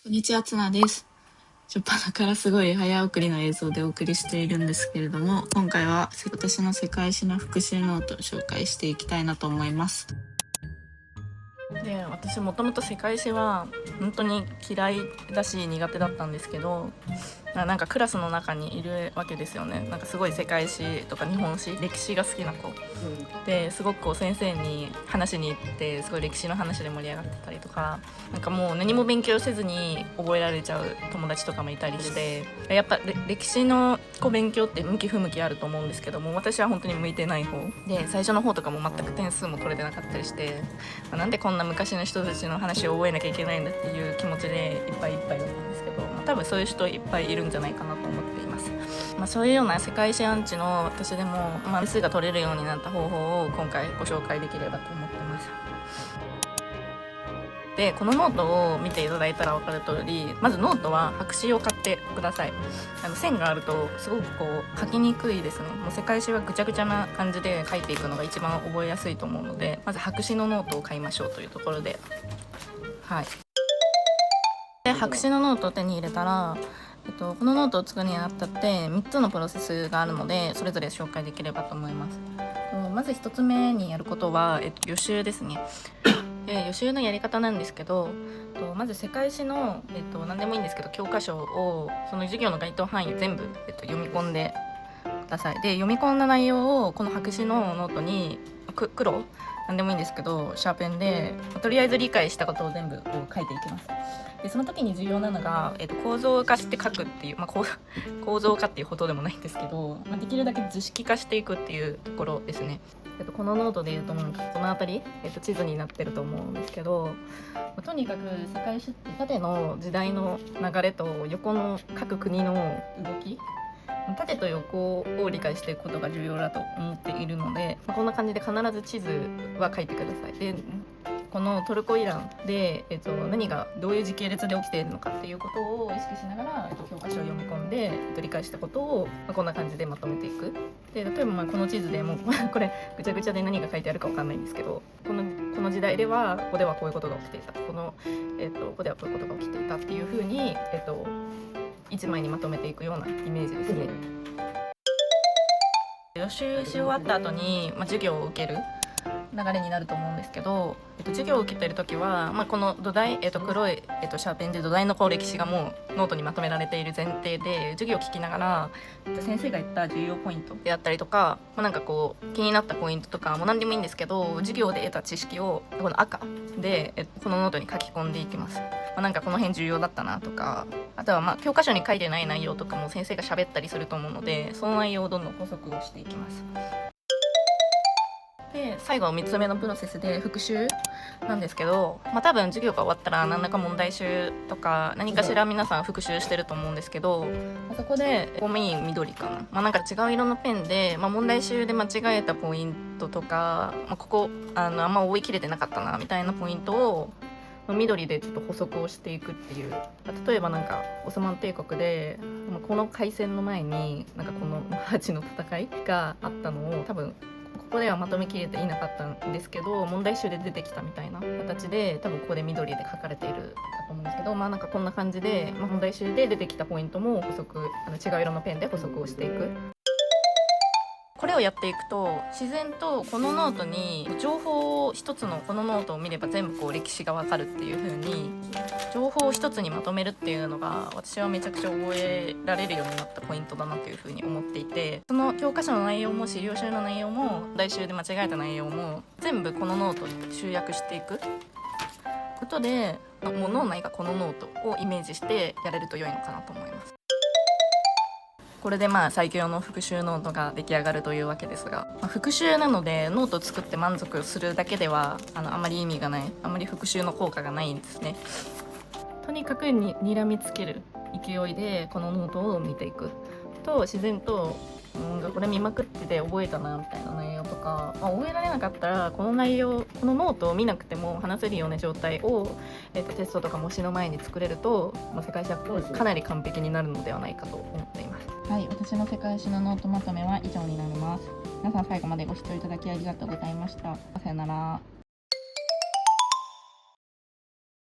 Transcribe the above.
こんにちは、ツナです。初っ端からすごい早送りの映像でお送りしているんですけれども、今回は私の世界史の復習ノートを紹介していきたいなと思います。で、私もともと世界史は本当に嫌いだし苦手だったんですけど、なんかクラスの中にいるわけですよね。なんかすごい世界史とか日本史、歴史が好きな子ですごくこう先生に話しに行ってすごい歴史の話で盛り上がってたりとか、なんかもう何も勉強せずに覚えられちゃう友達とかもいたりして、やっぱ歴史のこう勉強って向き不向きあると思うんですけども、私は本当に向いてない方で、最初の方とかも全く点数も取れてなかったりして、なんでこんな昔の人たちの話を覚えなきゃいけないんだっていう気持ちでいっぱいいっぱいだったんですけど、多分そういう人いっぱいいるんじゃないかなと思っています。そういうような世界史アンチの私でも、点数が取れるようになった方法を今回ご紹介できればと思ってます。で、このノートを見ていただいたら分かる通り、まずノートは白紙を買ってください。線があるとすごくこう書きにくいですね。もう世界史はぐちゃぐちゃな感じで書いていくのが一番覚えやすいと思うので、まず白紙のノートを買いましょうというところで、はい。で、白紙のノートを手に入れたら、このノートを作るにあたって3つのプロセスがあるので、それぞれ紹介できればと思います。まず1つ目にやることは、予習ですね。予習のやり方なんですけど、まず世界史の、何でもいいんですけど教科書をその授業の該当範囲全部、読み込んでください。で、読み込んだ内容をこの白紙のノートに黒何でもいいんですけどシャーペンでとりあえず理解したことを全部書いていきます。で、その時に重要なのが、構造化して書くっていう、構造化っていうほどでもないんですけど、できるだけ図式化していくっていうところですね。このノートでいうとなんかこの辺り、地図になってると思うんですけど、とにかく世界史って縦の時代の流れと横の各国の動き、縦と横を理解していくことが重要だと思っているので、こんな感じで必ず地図は書いてください。で、このトルコイランで、何がどういう時系列で起きているのかっていうことを意識しながら、教科書を読み込んで、理解したことを、こんな感じでまとめていく。で、例えばこの地図でもうこれぐちゃぐちゃで何が書いてあるか分かんないんですけど、この時代ではここではこういうことが起きていた、ここではこういうことが起きていたっていう風に、1枚にまとめていくようなイメージですね。予習し終わった後に、授業を受ける流れになると思うんですけど、授業を受けてる時は、この土台、黒い、シャーペンで土台の歴史がもうノートにまとめられている前提で授業を聞きながら、先生が言った重要ポイントであったりとか、なんかこう気になったポイントとかも何でもいいんですけど、授業で得た知識をこの赤で、このノートに書き込んでいきます。なんかこの辺重要だったなとか、あとは教科書に書いてない内容とかも先生が喋ったりすると思うので、その内容をどんどん補足をしていきます。で、最後3つ目のプロセスで復習なんですけど、多分授業が終わったら何らか問題集とか何かしら皆さん復習してると思うんですけど、そこでゴミ緑かな、なんか違う色のペンで、問題集で間違えたポイントとか、ここあんま覚えきれてなかったなみたいなポイントを緑でちょっと補足をしていくっていう。例えばなんかオスマン帝国でこの海戦の前になんかこのハチの戦いがあったのを多分ここではまとめきれていなかったんですけど、問題集で出てきたみたいな形で多分ここで緑で書かれているかと思うんですけど、なんかこんな感じで、問題集で出てきたポイントも補足、違う色のペンで補足をしていく。これをやっていくと自然とこのノートに情報を一つのこのノートを見れば全部こう歴史がわかるっていう風に情報を一つにまとめるっていうのが私はめちゃくちゃ覚えられるようになったポイントだなという風に思っていて、その教科書の内容も資料集の内容も来週で間違えた内容も全部このノートに集約していくことで、もう脳内がこのノートをイメージしてやれると良いのかなと思います。これで最強の復習ノートが出来上がるというわけですが、復習なのでノートを作って満足するだけではあまり意味がない、あまり復習の効果がないんですね。とにかくにらみつける勢いでこのノートを見ていくと自然と、これ見まくってて覚えたなみたいな内容とか、覚えられなかったらこの内容、このノートを見なくても話せるような状態を、テストとか模試の前に作れると、世界史はかなり完璧になるのではないかと思っています。はい、私の世界史のノートまとめは以上になります。皆さん最後までご視聴いただきありがとうございました。さよなら。